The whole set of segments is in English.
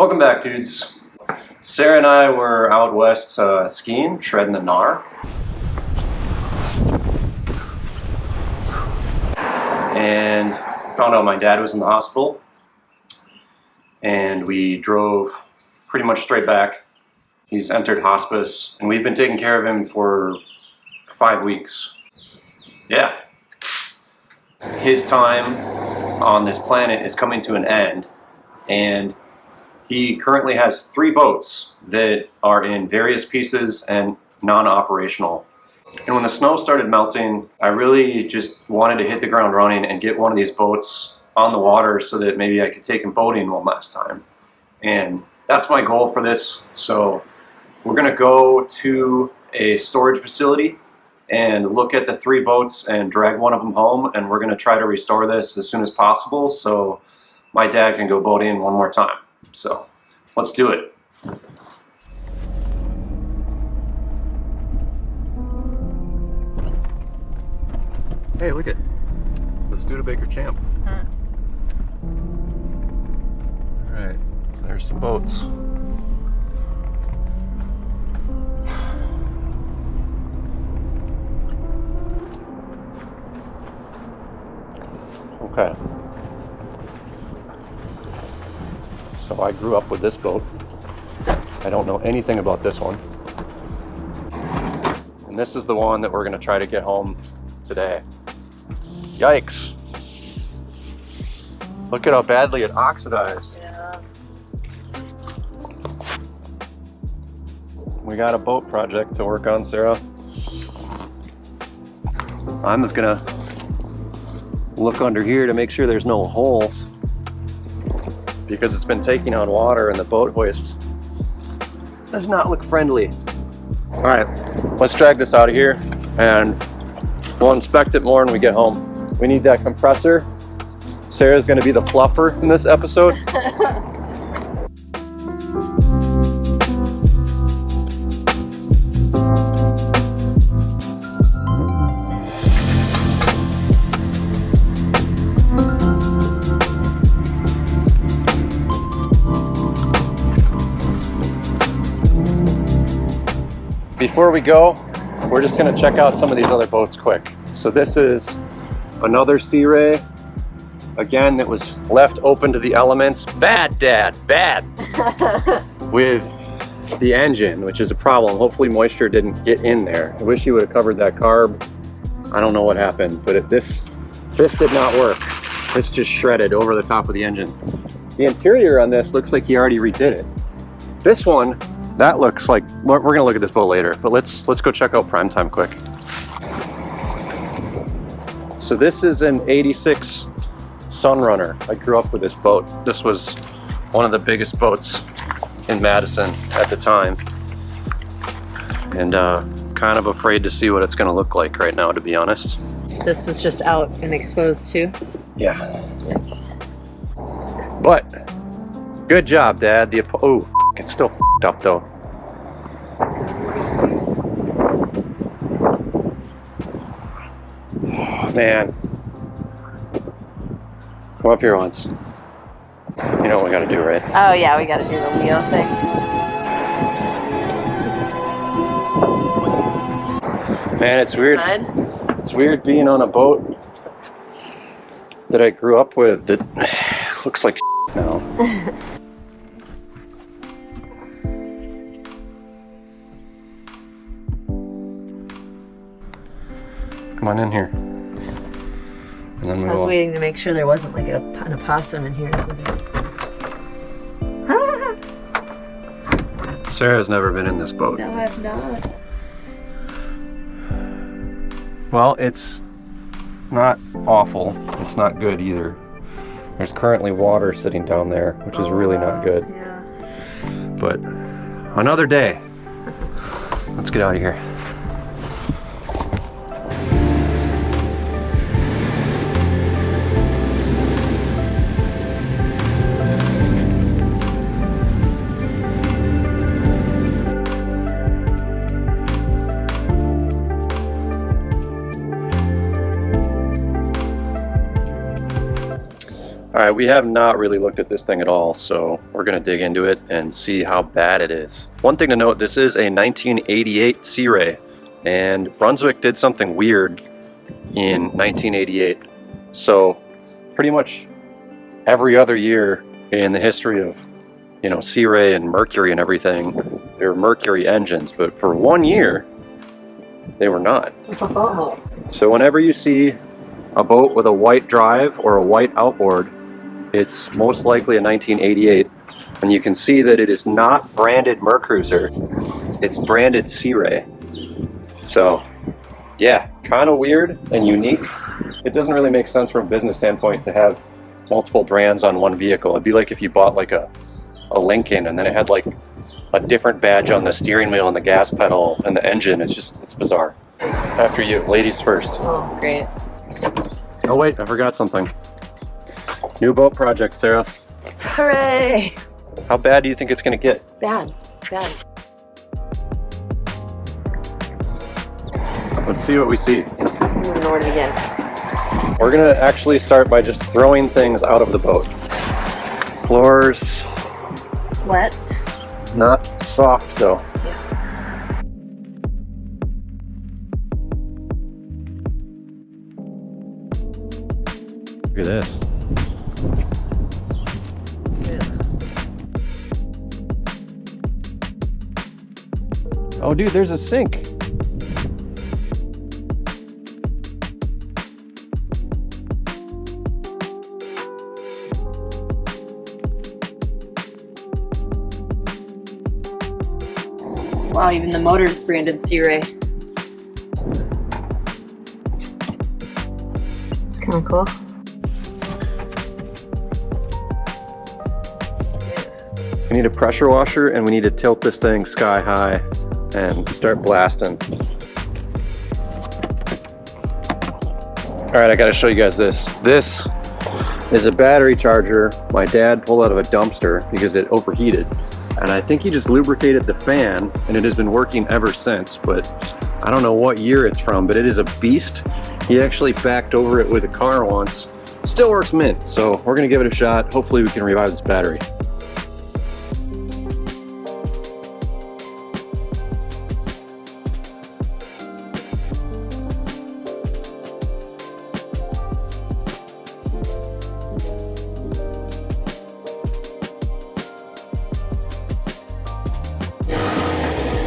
Welcome back, dudes. Sarah and I were out west skiing, shredding the gnar. And found out my dad was in the hospital. And we drove pretty much straight back. He's entered hospice, and we've been taking care of him for 5 weeks. Yeah. His time on this planet is coming to an end, and he currently has 3 boats that are in various pieces and non-operational. And when the snow started melting, I really just wanted to hit the ground running and get one of these boats on the water so that maybe I could take him boating one last time. And that's my goal for this. So we're gonna go to a storage facility and look at the 3 boats and drag one of them home, and we're gonna try to restore this as soon as possible so my dad can go boating one more time. So let's do it. Hey, look at the Studebaker Champ. Huh. All right, there's some boats. Okay. So I grew up with this boat. I don't know anything about this one. And this is the one that we're gonna try to get home today. Yikes. Look at how badly it oxidized. Yeah. We got a boat project to work on, Sarah. I'm just gonna look under here to make sure there's no holes, because it's been taking on water and the boat hoist does not look friendly. All right, let's drag this out of here and we'll inspect it more when we get home. We need that compressor. Sarah's gonna be the fluffer in this episode. Before we go, we're just gonna check out some of these other boats quick. So this is another Sea Ray, again, that was left open to the elements. Bad, Dad, bad. With the engine, which is a problem. Hopefully moisture didn't get in there. I wish you would have covered that carb. I don't know what happened, but this did not work. This just shredded over the top of the engine. The interior on this looks like he already redid it. This one, that looks like, we're gonna look at this boat later, but let's go check out Primetime quick. So this is an 86 Sunrunner. I grew up with this boat. This was one of the biggest boats in Madison at the time. And kind of afraid to see what it's gonna look like right now, to be honest. This was just out and exposed too? Yeah. Yes. But, good job, Dad. Oh, it's still f***ed up though. Oh, man. Come up here once. You know what we gotta do, right? Oh yeah, we gotta do the wheel thing. Man, it's weird. Inside? It's weird being on a boat that I grew up with that looks like now. Come on in here. And then I was waiting to make sure there wasn't like an opossum in here. Sarah's never been in this boat. No, I've not. Well, it's not awful. It's not good either. There's currently water sitting down there, which is really not good. Yeah. But another day. Let's get out of here. All right, we have not really looked at this thing at all, so we're gonna dig into it and see how bad it is. One thing to note, this is a 1988 Sea Ray, and Brunswick did something weird in 1988. So pretty much every other year in the history of, you know, Sea Ray and Mercury and everything, they were Mercury engines, but for 1 year, they were not. So whenever you see a boat with a white drive or a white outboard, it's most likely a 1988, and you can see that it is not branded Mercruiser, it's branded Sea Ray. So yeah, kind of weird and unique. It doesn't really make sense from a business standpoint to have multiple brands on one vehicle. It'd be like if you bought like a Lincoln and then it had like a different badge on the steering wheel and the gas pedal and the engine. It's bizarre. After you, ladies first. Oh, great. Oh wait, I forgot something. New boat project, Sarah. Hooray! How bad do you think it's gonna get? Bad. Bad. Let's see what we see. I'm gonna ignore it again. We're gonna actually start by just throwing things out of the boat. Floors, Wet? not soft though. Look at this. Oh dude, there's a sink. Wow, even the motor's branded Sea Ray. It's kind of cool. We need a pressure washer and we need to tilt this thing sky high and start blasting. All right, I gotta show you guys this. This is a battery charger my dad pulled out of a dumpster because it overheated. And I think he just lubricated the fan and it has been working ever since, but I don't know what year it's from, but it is a beast. He actually backed over it with a car once. Still works mint, so we're gonna give it a shot. Hopefully we can revive this battery.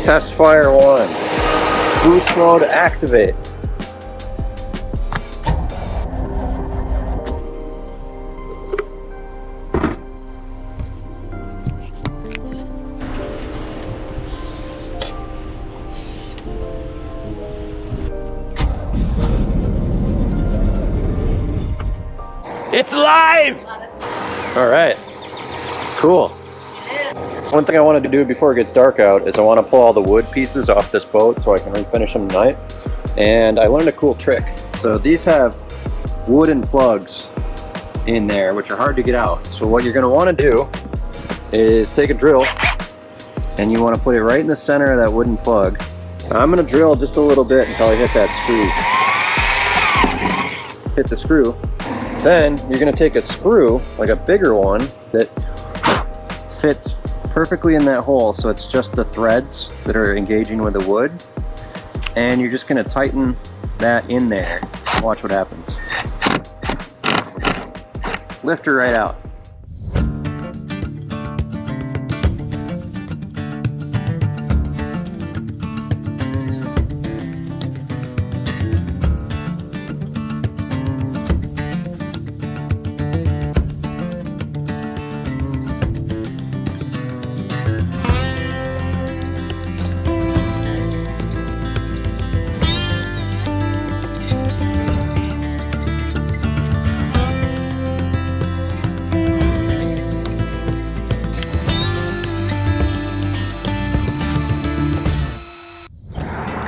Test fire 1. Boost mode activate. It's live! All right, cool. One thing I wanted to do before it gets dark out is I want to pull all the wood pieces off this boat so I can refinish them tonight. And I learned a cool trick. So these have wooden plugs in there, which are hard to get out. So what you're going to want to do is take a drill and you want to put it right in the center of that wooden plug. I'm going to drill just a little bit until I hit that screw. Hit the screw. Then you're going to take a screw, like a bigger one, that fits perfectly in that hole, so it's just the threads that are engaging with the wood, and you're just going to tighten that in there. Watch what happens. Lift her right out.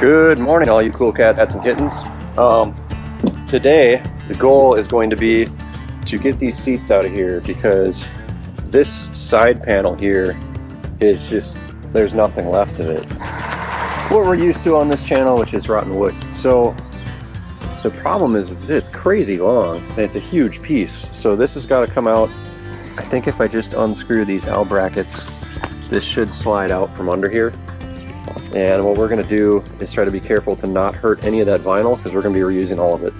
Good morning, all you cool cats and kittens. Today, the goal is going to be to get these seats out of here because this side panel here is just, there's nothing left of it. What we're used to on this channel, which is rotten wood. So The problem is it's crazy long and it's a huge piece. So this has got to come out. I think if I just unscrew these L brackets, this should slide out from under here. And what we're going to do is try to be careful to not hurt any of that vinyl because we're going to be reusing all of it.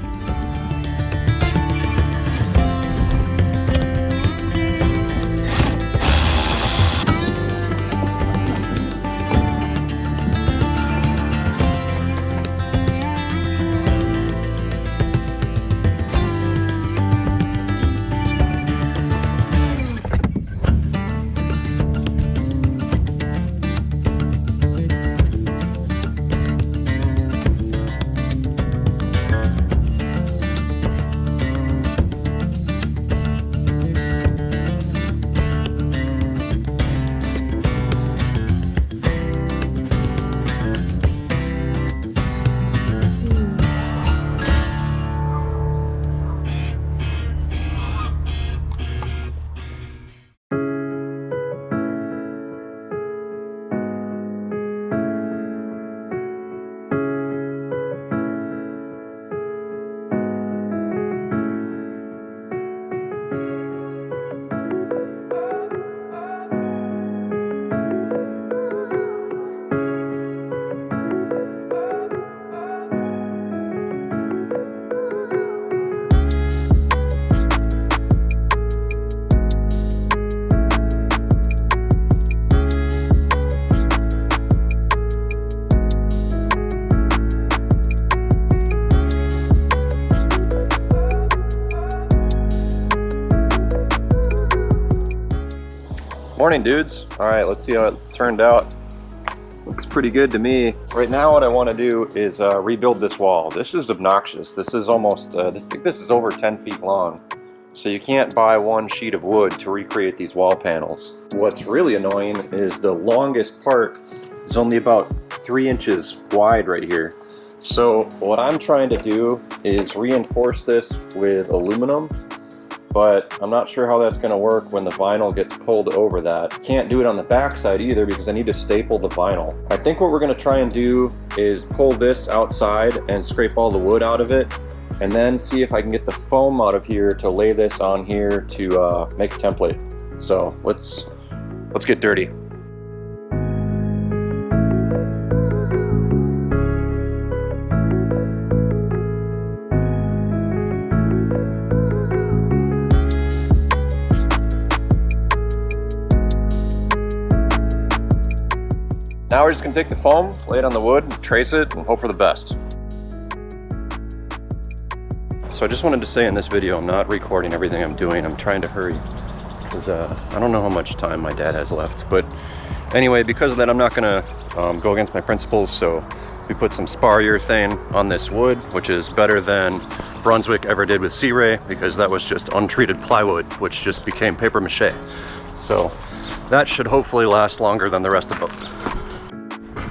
Morning, dudes. All right, let's see how it turned out. Looks pretty good to me. Right now what I want to do is rebuild this wall. This is obnoxious. This is almost, I think this is over 10 feet long. So you can't buy one sheet of wood to recreate these wall panels. What's really annoying is the longest part is only about 3 inches wide right here. So what I'm trying to do is reinforce this with aluminum, but I'm not sure how that's going to work when the vinyl gets pulled over that. Can't do it on the back side either because I need to staple the vinyl. I think what we're going to try and do is pull this outside and scrape all the wood out of it, and then see if I can get the foam out of here to lay this on here to make a template. So let's get dirty. Now we're just gonna take the foam, lay it on the wood, trace it, and hope for the best. So I just wanted to say in this video, I'm not recording everything I'm doing. I'm trying to hurry because I don't know how much time my dad has left. But anyway, because of that, I'm not gonna go against my principles. So we put some spar urethane on this wood, which is better than Brunswick ever did with Sea Ray, because that was just untreated plywood, which just became paper mache. So that should hopefully last longer than the rest of the boat.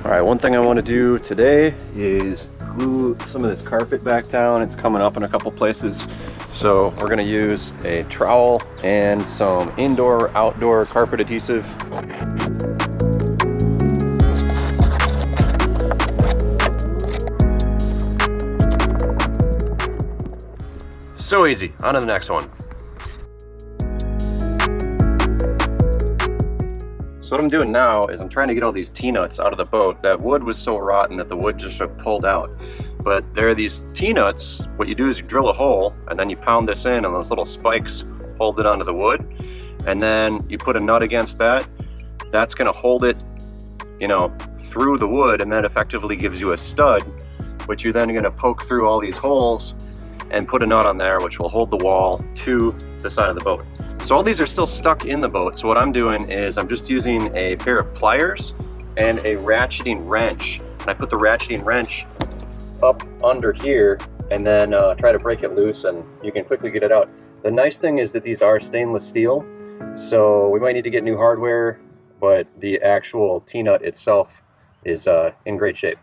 All right, one thing I want to do today is glue some of this carpet back down. It's coming up in a couple places. So we're going to use a trowel and some indoor-outdoor carpet adhesive. So easy, on to the next one. So what I'm doing now is I'm trying to get all these T-nuts out of the boat. That wood was so rotten that the wood just pulled out. But there are these T-nuts. What you do is you drill a hole and then you pound this in and those little spikes hold it onto the wood. And then you put a nut against that. That's gonna hold it, you know, through the wood, and that effectively gives you a stud, which you're then gonna poke through all these holes and put a nut on there, which will hold the wall to the side of the boat. So all these are still stuck in the boat. So what I'm doing is I'm just using a pair of pliers and a ratcheting wrench. And I put the ratcheting wrench up under here and then try to break it loose, and you can quickly get it out. The nice thing is that these are stainless steel, so we might need to get new hardware, but the actual T-nut itself is in great shape.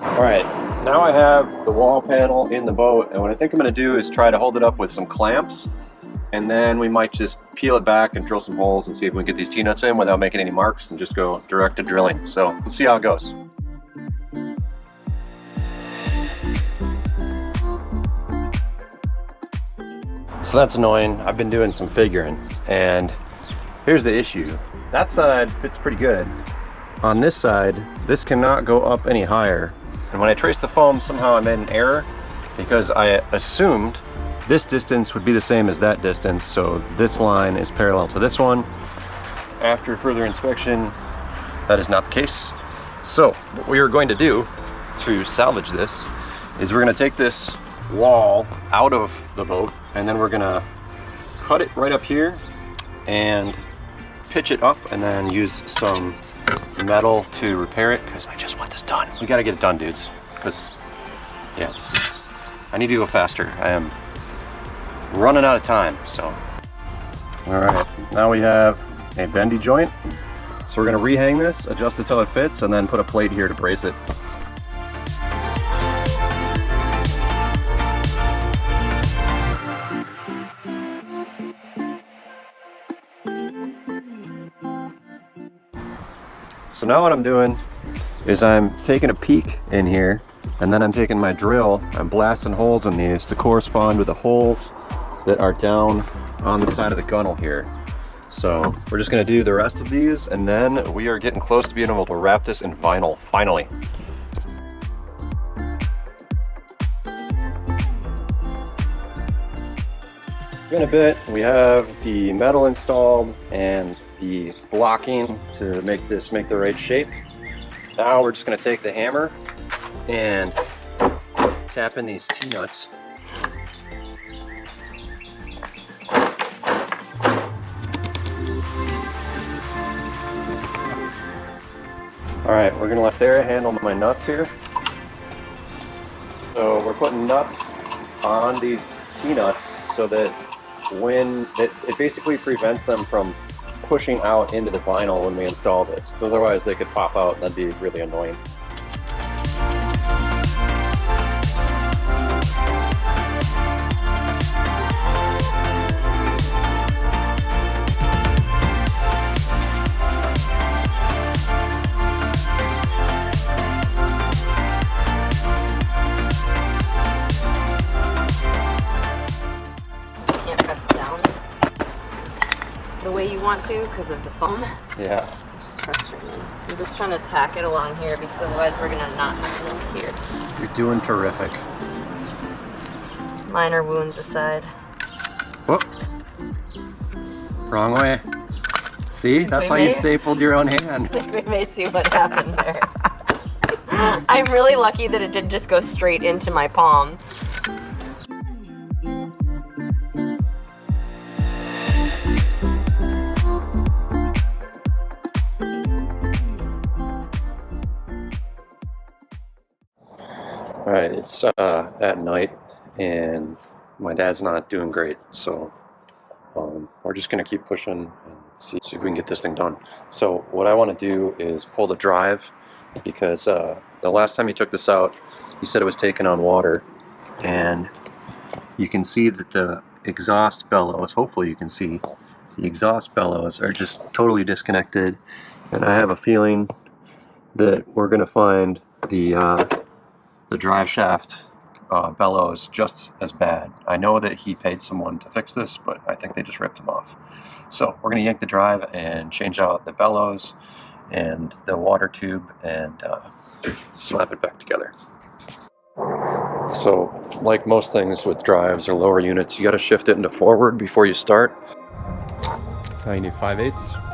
All right, now I have the wall panel in the boat, and what I think I'm gonna do is try to hold it up with some clamps And then we might just peel it back and drill some holes and see if we can get these T-nuts in without making any marks and just go direct to drilling. So let's see how it goes. So that's annoying. I've been doing some figuring, and here's the issue. That side fits pretty good. On this side, this cannot go up any higher. And when I traced the foam, somehow I made an error because I assumed this distance would be the same as that distance, so this line is parallel to this one. After further inspection, that is not the case. So what we are going to do to salvage this is we're going to take this wall out of the boat, and then we're gonna cut it right up here and pitch it up, and then use some metal to repair it, because I just want this done. We gotta get it done, dudes, because yeah, I need to go faster. I am running out of time. So all right, now we have a bendy joint, so we're gonna rehang this, adjust it till it fits, and then put a plate here to brace it. So now what I'm doing is I'm taking a peek in here, and then I'm taking my drill, I'm blasting holes in these to correspond with the holes that are down on the side of the gunnel here. So we're just gonna do the rest of these, and then we are getting close to being able to wrap this in vinyl, finally. In a bit, we have the metal installed and the blocking to make the right shape. Now we're just going to take the hammer and tap in these T-nuts. Alright, we're going to let Sarah handle my nuts here. So we're putting nuts on these T-nuts so that when it basically prevents them from pushing out into the vinyl when we install this. Otherwise they could pop out, and that'd be really annoying. The way you want to because of the foam. Yeah. Which is frustrating. I'm just trying to tack it along here because otherwise we're gonna not look here. You're doing terrific. Minor wounds aside. Whoop. Wrong way. See? That's how you stapled your own hand. We may see what happened there. I'm really lucky that it didn't just go straight into my palm. Alright, it's at night, and my dad's not doing great, so we're just going to keep pushing and see if we can get this thing done. So what I want to do is pull the drive, because the last time he took this out, he said it was taking on water, and you can see that the exhaust bellows, hopefully you can see, the exhaust bellows are just totally disconnected, and I have a feeling that we're going to find the drive shaft bellows just as bad. I know that he paid someone to fix this, but I think they just ripped him off. So we're going to yank the drive and change out the bellows and the water tube and slap it back together. So like most things with drives or lower units, you got to shift it into forward before you start. Now you need 5/8.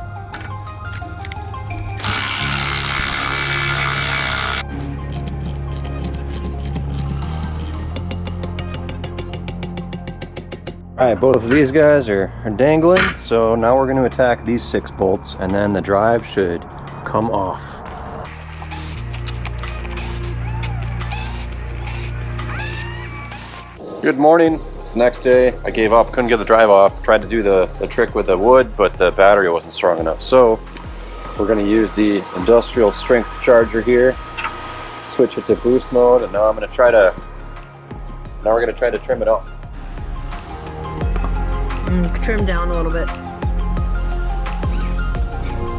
Alright, both of these guys are dangling, so now we're going to attack these 6 bolts, and then the drive should come off. Good morning, it's the next day. I gave up, couldn't get the drive off. Tried to do the trick with the wood, but the battery wasn't strong enough. So we're going to use the industrial strength charger here, switch it to boost mode, and now we're going to try to trim it up. Trim down a little bit.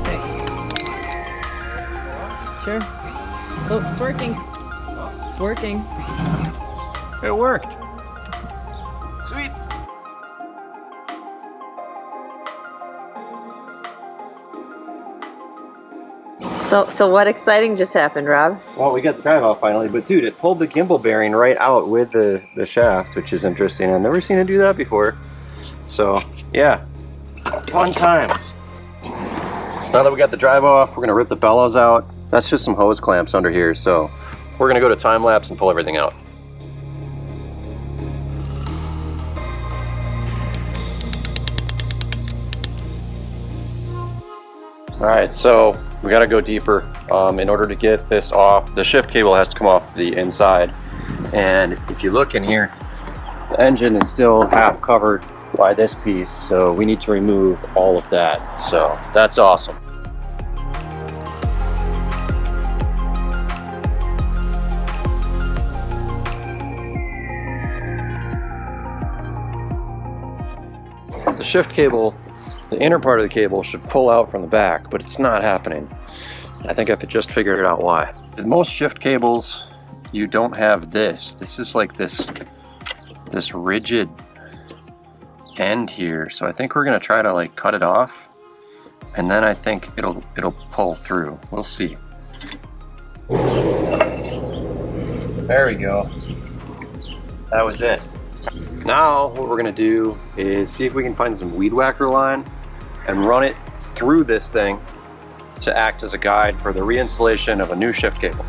Okay. Sure. Oh, it's working. It's working. It worked. Sweet. So what exciting just happened, Rob? Well, we got the drive off finally, but dude, it pulled the gimbal bearing right out with the shaft, which is interesting. I've never seen it do that before. So, yeah, fun times. So now that we got the drive off, we're gonna rip the bellows out. That's just some hose clamps under here, so we're gonna go to time lapse and pull everything out. All right, so we got to go deeper. In order to get this off, the shift cable has to come off the inside. And if you look in here, the engine is still half covered by this piece, so we need to remove all of that. So that's awesome. The shift cable, the inner part of the cable should pull out from the back, but it's not happening. I think I've just figured out why. With most shift cables, you don't have this. This is like this rigid end here. So I think we're gonna try to like cut it off, and then I think it'll pull through. We'll see. There we go. That was it. Now what we're gonna do is see if we can find some weed whacker line and run it through this thing to act as a guide for the reinstallation of a new shift cable.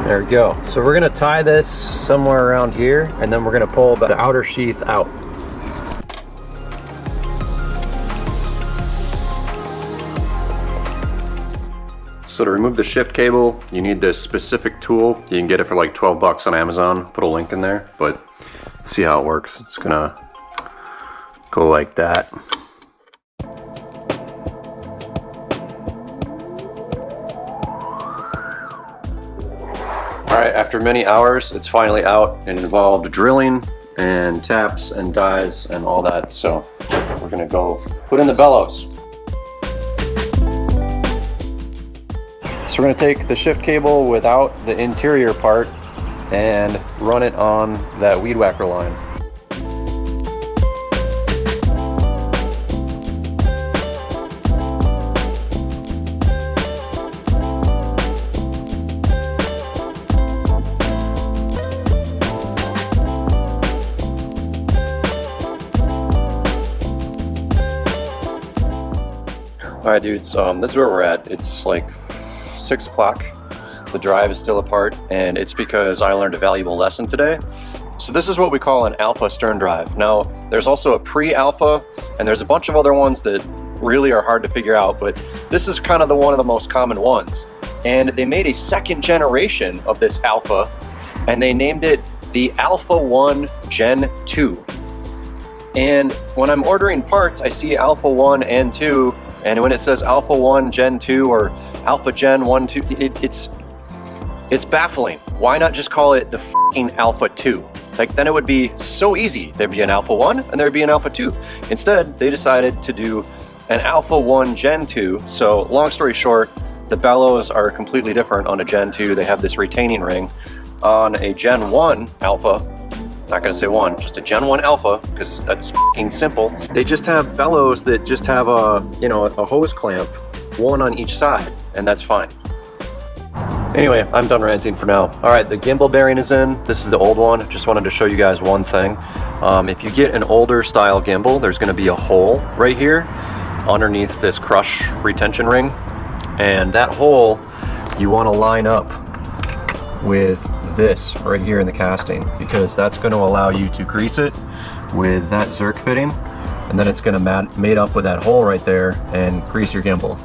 There we go. So we're gonna tie this somewhere around here, and then we're gonna pull the outer sheath out. So to remove the shift cable, you need this specific tool. You can get it for like 12 bucks on Amazon. Put a link in there, but see how it works. It's gonna go like that. All right, after many hours, it's finally out, and it involved drilling and taps and dies and all that. So we're gonna go put in the bellows. So we're going to take the shift cable without the interior part and run it on that weed whacker line. Alright dudes, this is where we're at. It's like 6 o'clock. The drive is still apart, and it's because I learned a valuable lesson today. So this is what we call an alpha stern drive. Now, there's also a pre-alpha, and there's a bunch of other ones that really are hard to figure out, but this is kind of one of the most common ones. And they made a second generation of this alpha, and they named it the Alpha 1 Gen 2. And when I'm ordering parts, I see Alpha 1 and 2, and when it says Alpha 1 Gen 2 or Alpha Gen 1, 2, it's baffling. Why not just call it the f***ing Alpha 2? Like, then it would be so easy. There'd be an Alpha 1 and there'd be an Alpha 2. Instead, they decided to do an Alpha 1 Gen 2. So long story short, the bellows are completely different on a Gen 2. They have this retaining ring. On a Gen 1 Alpha, not gonna say 1, just a Gen 1 Alpha, because that's f***ing simple. They just have bellows that just have a hose clamp, one on each side, and that's fine. Anyway, I'm done ranting for now. All right, the gimbal bearing is in. This is the old one. Just wanted to show you guys one thing. If you get an older style gimbal, there's gonna be a hole right here underneath this crush retention ring. And that hole, you wanna line up with this right here in the casting, because that's gonna allow you to grease it with that Zerk fitting, and then it's gonna mate up with that hole right there and grease your gimbal.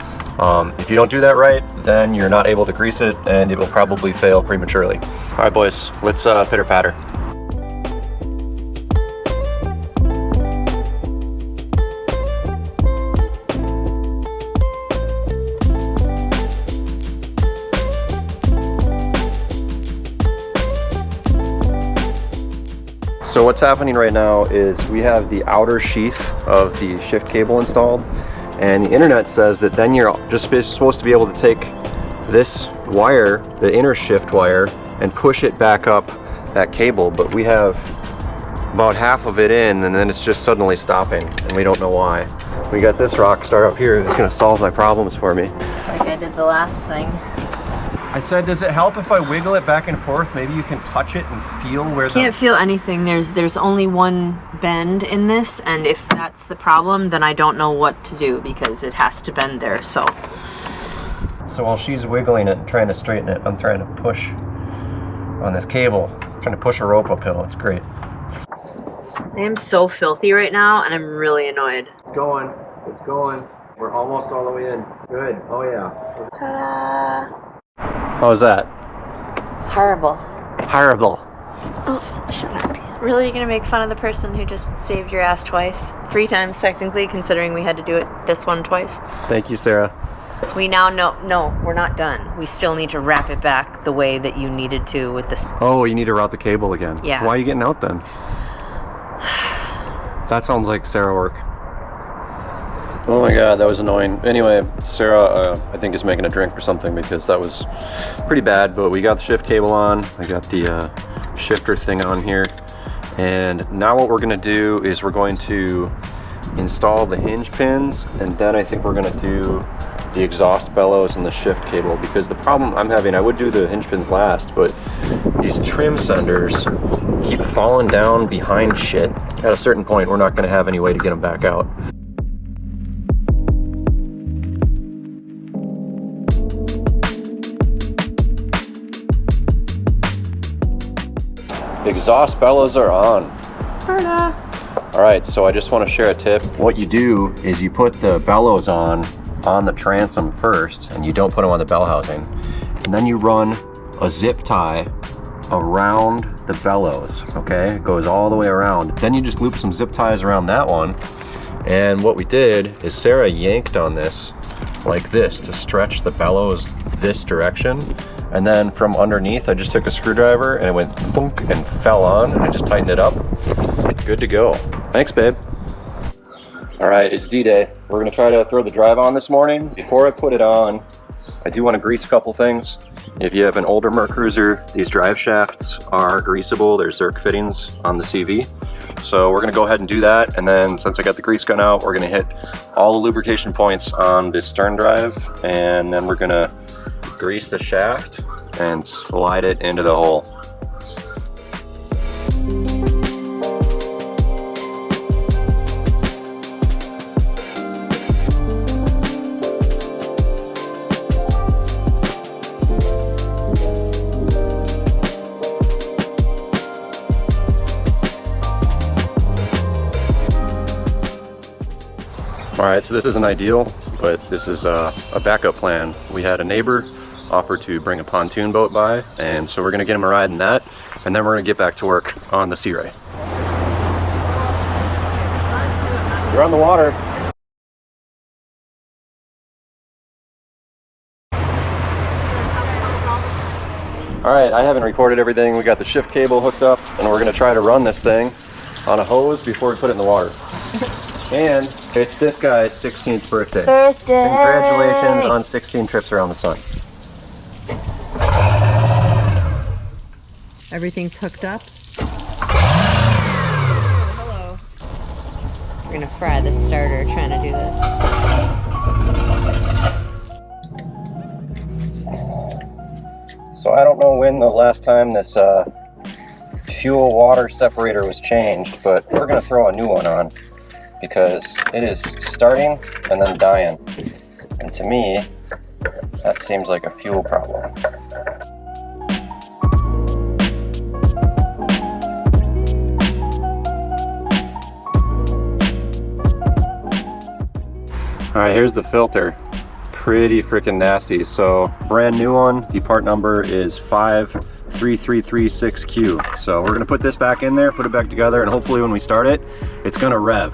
If you don't do that right, then you're not able to grease it, and it will probably fail prematurely. All right, boys, let's pitter patter. So what's happening right now is we have the outer sheath of the shift cable installed, and the internet says that then you're just supposed to be able to take this wire, the inner shift wire, and push it back up that cable, but we have about half of it in and then it's just suddenly stopping and we don't know why. We got this rock star up here that's gonna solve my problems for me. Like I did the last thing. I said, does it help if I wiggle it back and forth? Maybe you can touch it and feel where the... Can't feel anything. There's only one bend in this, and if that's the problem, then I don't know what to do because it has to bend there, so. So while she's wiggling it and trying to straighten it, I'm trying to push on this cable. I'm trying to push a rope uphill. It's great. I am so filthy right now, and I'm really annoyed. It's going. It's going. We're almost all the way in. Good. Oh yeah. Ta-da! How was that? Horrible. Horrible. Oh, shut up. Really, you're gonna make fun of the person who just saved your ass twice? 3 times technically, considering we had to do it this one twice. Thank you, Sarah. We now know, no, we're not done. We still need to wrap it back the way that you needed to with this. Oh, you need to route the cable again. Yeah. Why are you getting out then? That sounds like Sarah work. Oh my god, that was annoying. Anyway, Sarah, I think is making a drink or something because that was pretty bad, but we got the shift cable on. I got the shifter thing on here. And now what we're gonna do is we're going to install the hinge pins, and then I think we're gonna do the exhaust bellows and the shift cable, because the problem I'm having, I would do the hinge pins last, but these trim senders keep falling down behind shit. At a certain point, we're not gonna have any way to get them back out. Exhaust bellows are on. All right, so I just want to share a tip. What you do is you put the bellows on the transom first, and you don't put them on the bell housing. And then you run a zip tie around the bellows, okay? It goes all the way around. Then you just loop some zip ties around that one. And what we did is Sarah yanked on this like this to stretch the bellows this direction. And then from underneath, I just took a screwdriver and it went thunk and fell on, and I just tightened it up. Good to go. Thanks, babe. All right, it's D-Day. We're gonna try to throw the drive on this morning. Before I put it on, I do want to grease a couple things. If you have an older Merc Cruiser, these drive shafts are greasable. There's Zerk fittings on the CV. So we're gonna go ahead and do that. And then since I got the grease gun out, we're gonna hit all the lubrication points on this stern drive. And then we're gonna grease the shaft and slide it into the hole. All right, so this isn't ideal, but this is a backup plan. We had a neighbor offer to bring a pontoon boat by, and so we're gonna get him a ride in that, and then we're gonna get back to work on the Sea Ray. You're on the water. All right, I haven't recorded everything. We got the shift cable hooked up, and we're gonna try to run this thing on a hose before we put it in the water. And it's this guy's 16th birthday. Congratulations on 16 trips around the sun. Everything's hooked up. Hello. We're gonna fry the starter trying to do this. So I don't know when the last time this fuel water separator was changed, but we're gonna throw a new one on because it is starting and then dying. And to me, that seems like a fuel problem. All right, here's the filter. Pretty freaking nasty. So brand new one, the part number is 53336Q. So we're gonna put this back in there, put it back together, and hopefully when we start it, it's gonna rev.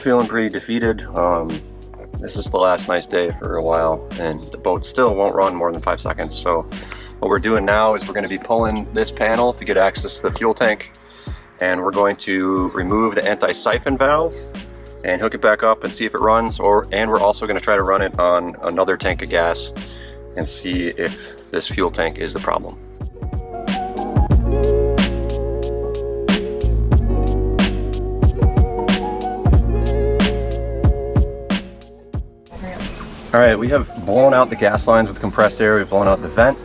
feeling pretty defeated. This is the last nice day for a while, and the boat still won't run more than 5 seconds. So what we're doing now is we're going to be pulling this panel to get access to the fuel tank, and we're going to remove the anti-siphon valve and hook it back up and see if it runs, and we're also going to try to run it on another tank of gas and see if this fuel tank is the problem. All right, we have blown out the gas lines with compressed air. We've blown out the vent,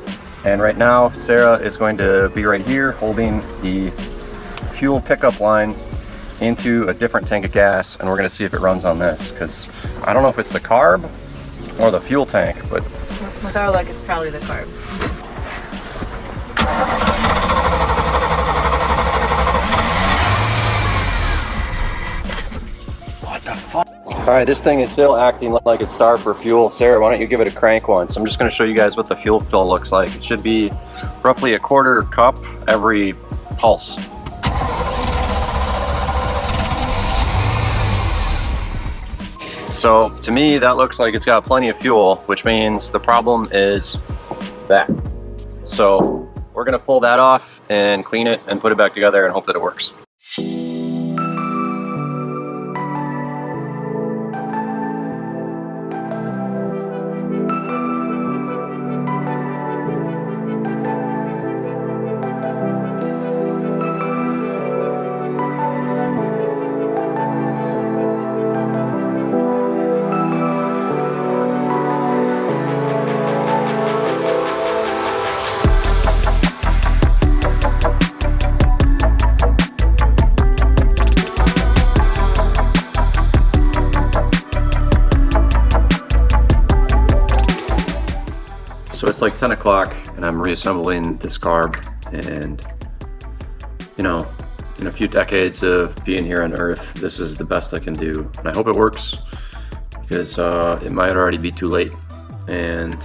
and right now Sarah is going to be right here holding the fuel pickup line into a different tank of gas, and we're going to see if it runs on this, because I don't know if it's the carb or the fuel tank, but with our luck, it's probably the carb. What the fuck? All right, this thing is still acting like it's starved for fuel. Sarah, why don't you give it a crank once? I'm just going to show you guys what the fuel fill looks like. It should be roughly a 1/4 cup every pulse. So to me, that looks like it's got plenty of fuel, which means the problem is that. So we're going to pull that off and clean it and put it back together and hope that it works. So it's like 10 o'clock and I'm reassembling this carb, and you know, in a few decades of being here on Earth, this is the best I can do. And I hope it works, because it might already be too late. And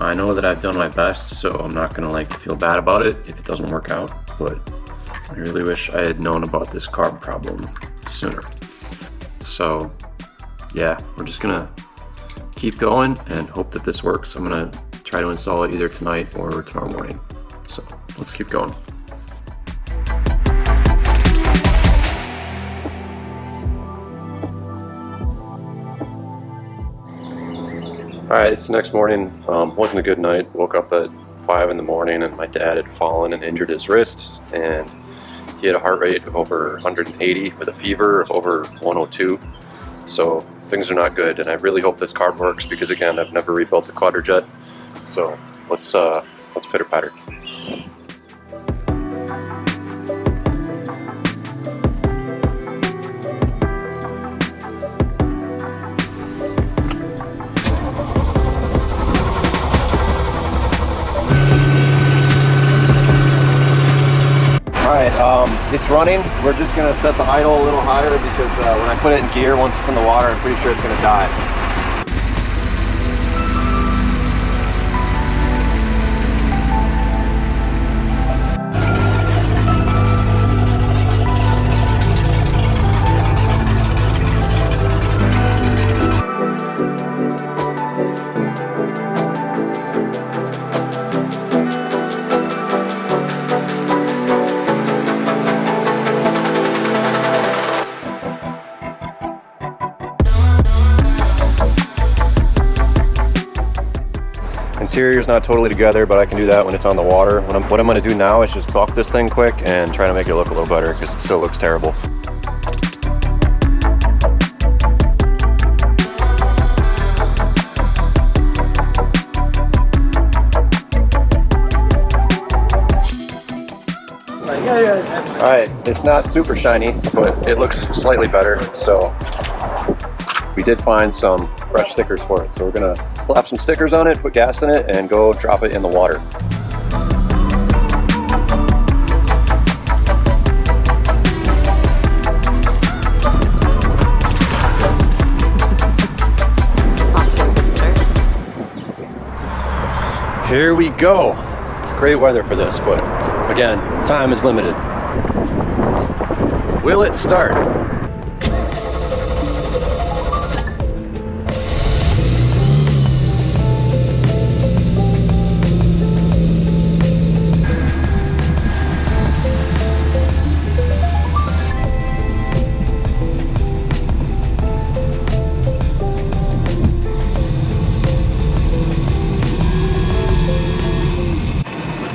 I know that I've done my best, so I'm not gonna like feel bad about it if it doesn't work out, but I really wish I had known about this carb problem sooner. So yeah, we're just gonna keep going and hope that this works. I'm gonna try to install it either tonight or tomorrow morning. So let's keep going. All right, it's the next morning. Wasn't a good night. Woke up at 5 in the morning and my dad had fallen and injured his wrist, and he had a heart rate of over 180 with a fever of over 102. So things are not good, and I really hope this carb works, because again, I've never rebuilt a quadrijet. So let's pitter patter. It's running. We're just gonna set the idle a little higher, because when I put it in gear, once it's in the water, I'm pretty sure it's gonna die. Interior's not totally together, but I can do that when it's on the water. What I'm going to do now is just buff this thing quick and try to make it look a little better, because it still looks terrible. Alright, it's not super shiny, but it looks slightly better, so we did find some fresh stickers for it. So we're gonna slap some stickers on it, put gas in it, and go drop it in the water. Here we go. Great weather for this, but again, time is limited. Will it start?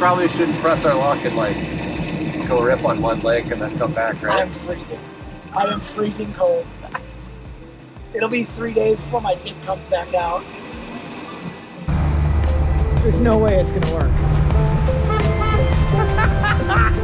probably shouldn't press our luck and like go rip on one leg and then come back, right? I'm freezing. I am freezing cold. It'll be 3 days before my dick comes back out. There's no way it's gonna work.